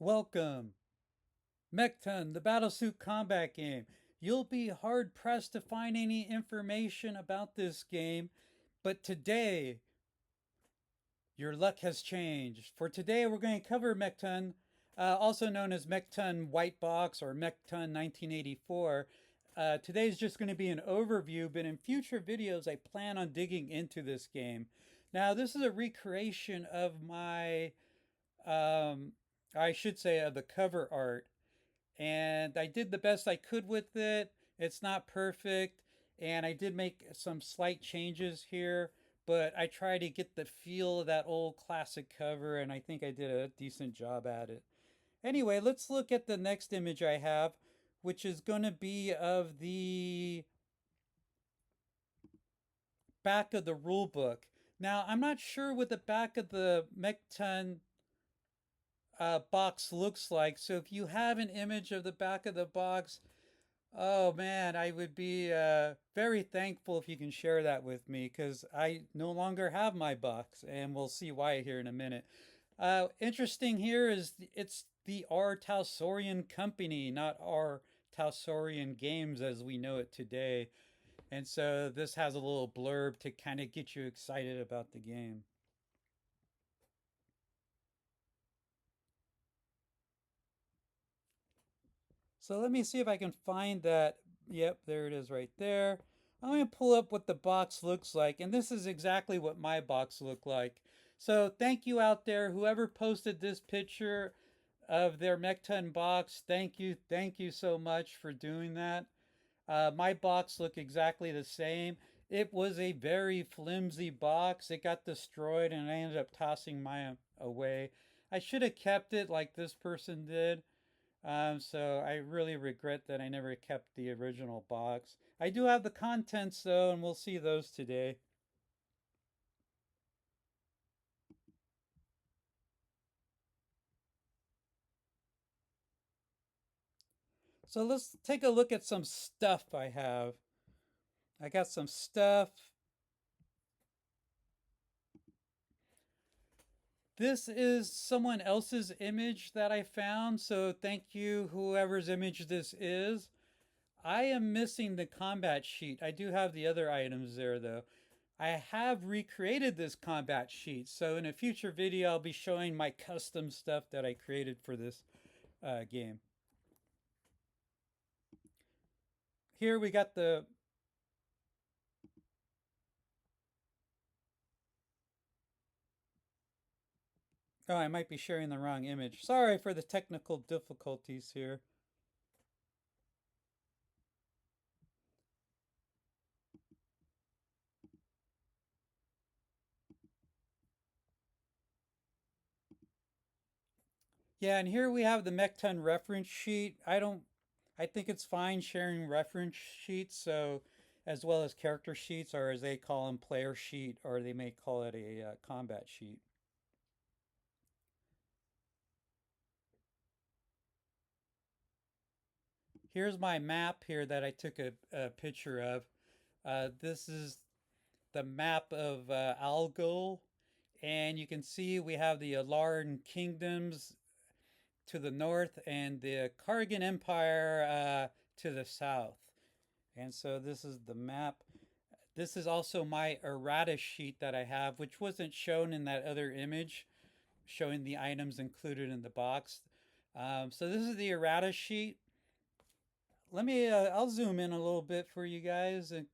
Welcome, MEKTON, the Battlesuit combat game. You'll be hard pressed to find any information about this game, but today your luck has changed. For today, we're going to cover MEKTON, also known as MEKTON Whitebox or MEKTON 1984. Today's just going to be an overview, but in future videos, I plan on digging into this game. Now, this is a recreation of my, I should say, of the cover art, and I did the best I could with it. It's not perfect, and I did make some slight changes here, but I try to get the feel of that old classic cover, and I think I did a decent job at it. Anyway, let's look at the next image I have, which is going to be of the back of the rule book. Now, I'm not sure what the back of the MEKTON box looks like, so if you have an image of the back of the box, oh man, I would be very thankful if you can share that with me because I no longer have my box, and we'll see why here in a minute. Interesting here is it's the R. Tausorian Company, not R. Tausorian Games as we know it today. And so this has a little blurb to kind of get you excited about the game. So let me see if I can find that. Yep, there it is right there. I'm going to pull up what the box looks like, and this is exactly what my box looked like. So thank you out there, whoever posted this picture of their MEKTON box. Thank you so much for doing that. My box looked exactly the same. It was a very flimsy box. It got destroyed, and I ended up tossing mine away. I should have kept it like this person did. So I really regret that I never kept the original box. I do have the contents though, and we'll see those today. So let's take a look at some stuff I have. I got some stuff. This is someone else's image that I found, so thank you, whoever's image this is. I am missing the combat sheet. I do have the other items there though. I have recreated this combat sheet, so in a future video I'll be showing my custom stuff that I created for this game. Here we got the Oh, I might be sharing the wrong image. Sorry for the technical difficulties here. Yeah, and here we have the MEKTON reference sheet. I think it's fine sharing reference sheets, so as well as character sheets, or as they call them, player sheet, or they may call it a combat sheet. Here's my map here that I took a picture of. This is the map of Algol, and you can see we have the Alarn kingdoms to the north and the Kargan Empire to the south. And so this is the map. This is also my errata sheet that I have, which wasn't shown in that other image, showing the items included in the box. So this is the errata sheet. I'll zoom in a little bit for you guys. And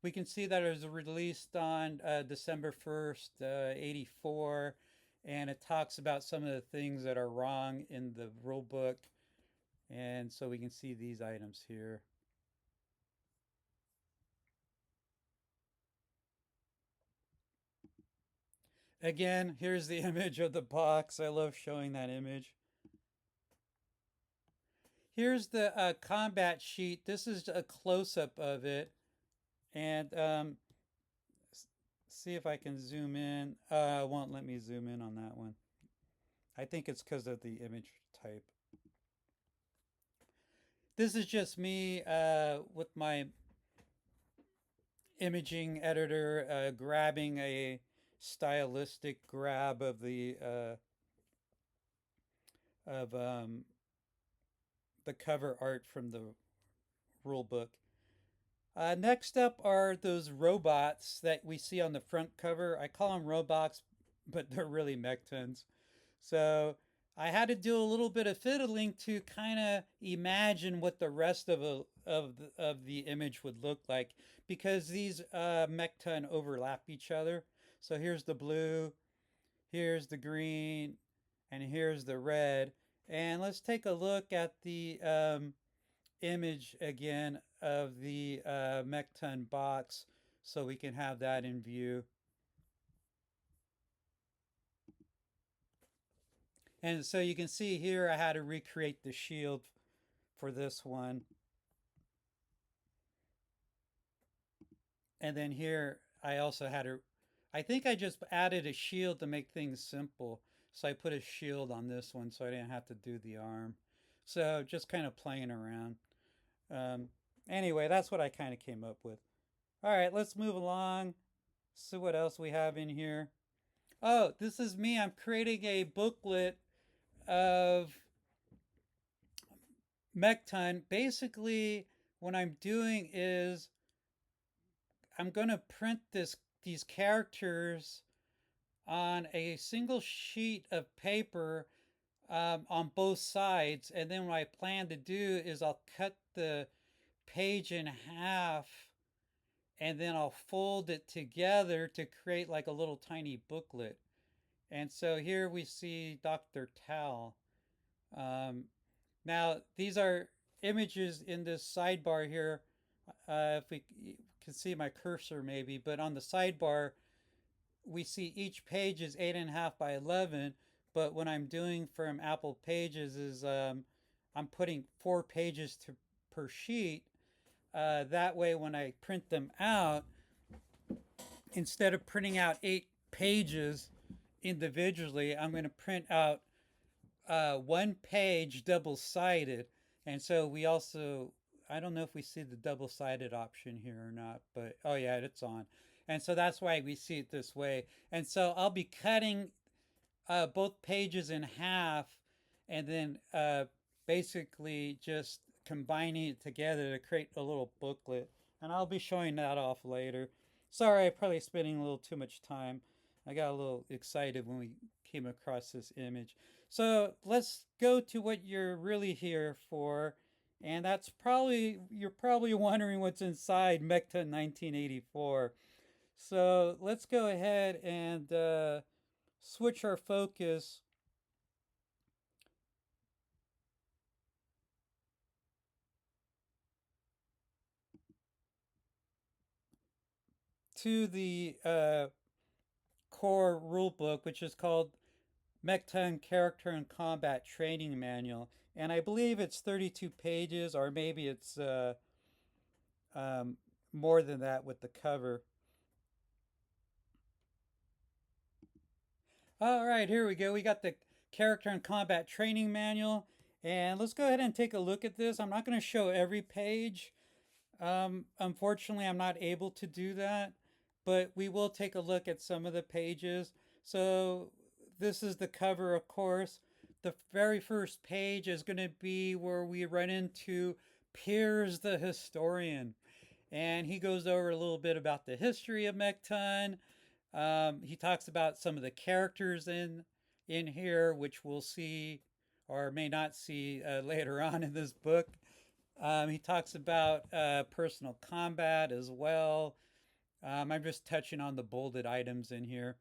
we can see that it was released on December 1st, 84. And it talks about some of the things that are wrong in the rule book. And so we can see these items here. Again, here's the image of the box. I love showing that image. Here's the combat sheet. This is a close-up of it. And see if I can zoom in. It won't let me zoom in on that one. I think it's because of the image type. This is just me with my imaging editor grabbing a stylistic grab of the cover art from the rule book. Next up are those robots that we see on the front cover. I call them robots, but they're really MEKTONs. So I had to do a little bit of fiddling to kind of imagine what the rest of the image would look like because these MEKTON overlap each other. So here's the blue, here's the green, and here's the red. And let's take a look at the image again of the MEKTON box so we can have that in view. And so you can see here I had to recreate the shield for this one. And then here I also had to, I think I just added a shield to make things simple. So I put a shield on this one so I didn't have to do the arm. So just kind of playing around. Um, anyway, that's what I kind of came up with. All right, let's move along. See what else we have in here. Oh, this is me. I'm creating a booklet of MEKTON. Basically, what I'm doing is I'm going to print these characters on a single sheet of paper on both sides. And then what I plan to do is I'll cut the page in half and then I'll fold it together to create like a little tiny booklet. And so here we see Dr. Tal. Um, Now, these are images in this sidebar here. If we can see my cursor maybe, but on the sidebar, we see each page is 8.5 by 11. But what I'm doing from Apple Pages is I'm putting 4 pages per sheet. That way, when I print them out, instead of printing out 8 pages individually, I'm going to print out 1 page double sided. And so we also, I don't know if we see the double sided option here or not, but oh yeah, it's on. And so that's why we see it this way. And so I'll be cutting both pages in half and then basically just combining it together to create a little booklet. And I'll be showing that off later. Sorry, I'm probably spending a little too much time. I got a little excited when we came across this image. So let's go to what you're really here for. And that's probably, you're probably wondering what's inside MEKTON 1984. So let's go ahead and switch our focus to the core rulebook, which is called MEKTON Character and Combat Training Manual. And I believe it's 32 pages, or maybe it's um, more than that with the cover. All right, here we go. We got the Character and Combat Training Manual. And let's go ahead and take a look at this. I'm not going to show every page. Unfortunately, I'm not able to do that, but we will take a look at some of the pages. So this is the cover, of course. The very first page is going to be where we run into Piers the Historian. And he goes over a little bit about the history of MEKTON. He talks about some of the characters in here, which we'll see or may not see later on in this book. He talks about personal combat as well. I'm just touching on the bolded items in here.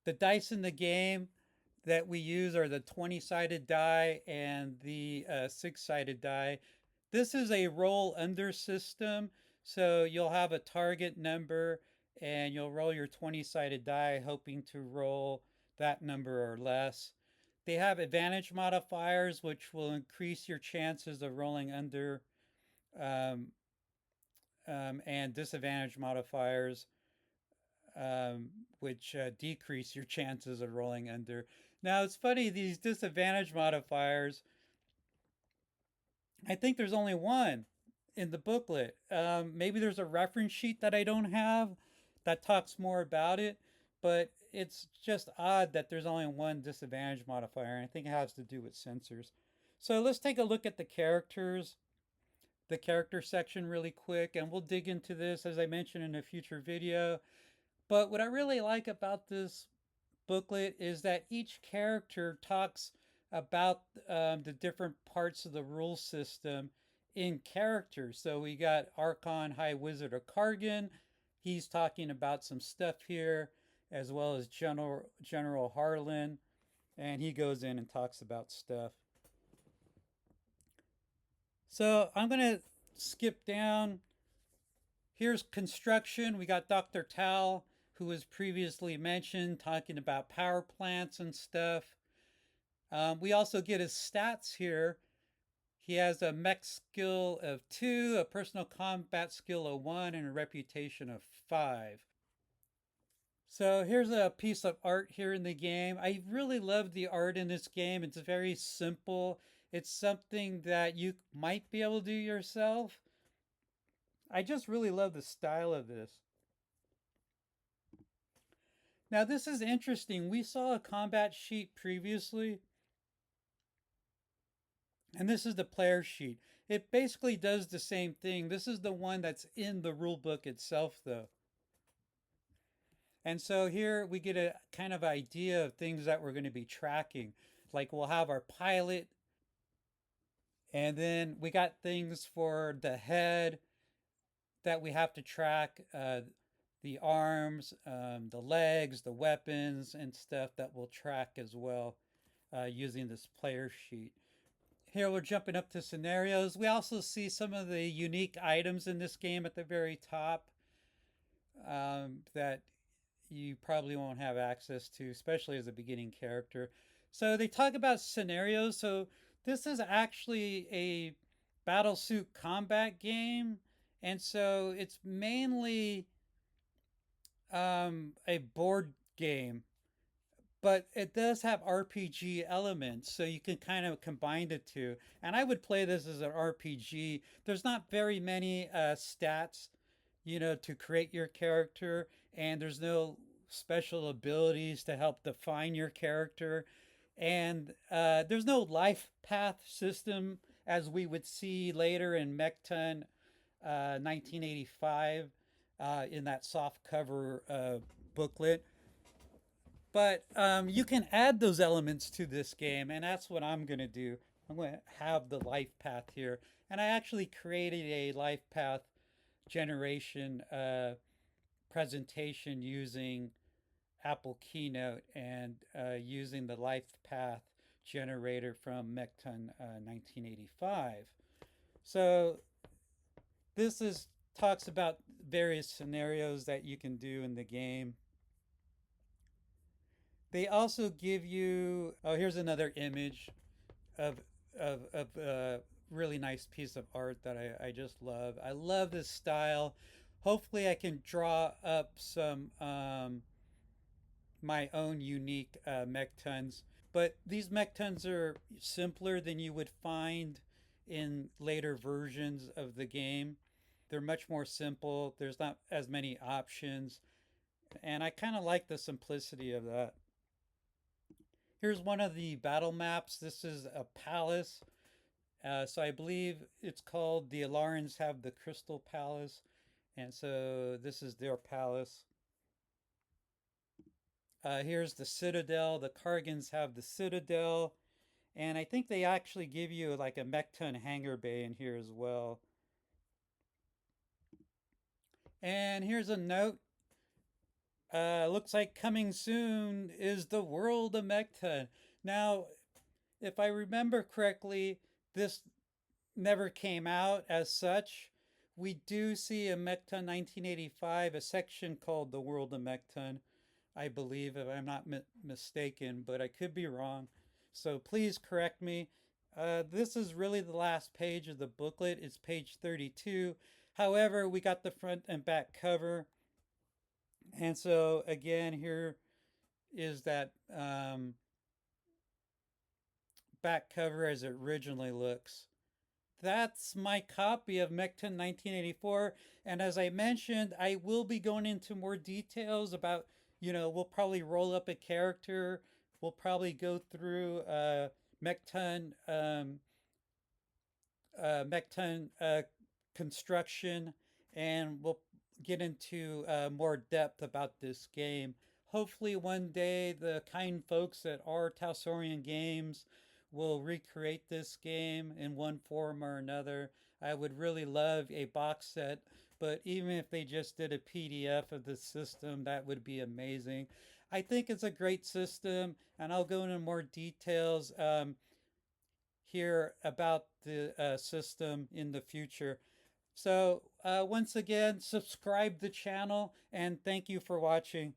The dice in the game that we use are the 20-sided die and the 6-sided die. This is a roll under system, so you'll have a target number and you'll roll your 20-sided die hoping to roll that number or less. They have advantage modifiers, which will increase your chances of rolling under, um, and disadvantage modifiers, which decrease your chances of rolling under. Now, it's funny, these disadvantage modifiers, I think there's only one in the booklet. Maybe there's a reference sheet that I don't have that talks more about it, but it's just odd that there's only one disadvantage modifier, and I think it has to do with sensors. So let's take a look at the characters, the character section really quick, and we'll dig into this as I mentioned in a future video. But what I really like about this booklet is that each character talks about the different parts of the rule system in character. So we got Archon High Wizard of Kargan. He's talking about some stuff here, as well as General Harlan, and he goes in and talks about stuff. So I'm going to skip down. Here's construction. We got Dr. Tal, who was previously mentioned, talking about power plants and stuff. We also get his stats here. He has a mech skill of 2, a personal combat skill of 1, and a reputation of 5. So here's a piece of art here in the game. I really love the art in this game. It's very simple. It's something that you might be able to do yourself. I just really love the style of this. Now this is interesting. We saw a combat sheet previously, and this is the player sheet. It basically does the same thing. This is the one that's in the rule book itself, though. And so here we get a kind of idea of things that we're going to be tracking. Like we'll have our pilot, and then we got things for the head that we have to track, the arms, the legs, the weapons, and stuff that we'll track as well using this player sheet. Here we're jumping up to scenarios. We also see some of the unique items in this game at the very top that you probably won't have access to, especially as a beginning character. So they talk about scenarios. So this is actually a Battlesuit combat game. And so it's mainly a board game, but it does have RPG elements, so you can kind of combine the two. And I would play this as an RPG. There's not very many stats, to create your character, and there's no special abilities to help define your character. And there's no life path system as we would see later in MEKTON 1985 in that soft cover booklet. But you can add those elements to this game, and that's what I'm going to do. I'm going to have the life path here. And I actually created a life path generation presentation using Apple Keynote and using the life path generator from MEKTON 1985. So this talks about various scenarios that you can do in the game. They also give you, oh, here's another image of a really nice piece of art that I just love. I love this style. Hopefully I can draw up some my own unique MEKTONs. But these MEKTONs are simpler than you would find in later versions of the game. They're much more simple. There's not as many options. And I kind of like the simplicity of that. Here's one of the battle maps. This is a palace. So I believe it's called the Alarans have the Crystal Palace. And so this is their palace. Here's the Citadel. The Kargans have the Citadel. And I think they actually give you like a MEKTON hangar bay in here as well. And here's a note. Looks like coming soon is the world of MEKTON. Now, if I remember correctly, this never came out as such. We do see in MEKTON 1985 a section called the world of MEKTON, I believe, if I'm not mistaken, but I could be wrong. So please correct me. This is really the last page of the booklet. It's page 32. However, we got the front and back cover. And so again, here is that back cover as it originally looks. That's my copy of MEKTON 1984. And as I mentioned, I will be going into more details about we'll probably roll up a character. We'll probably go through Mekton MEKTON construction, and we'll get into more depth about this game. Hopefully, one day the kind folks at our Tassorian Games will recreate this game in one form or another. I would really love a box set, but even if they just did a PDF of the system, that would be amazing. I think it's a great system, and I'll go into more details here about the system in the future. So, once again, subscribe the channel and thank you for watching.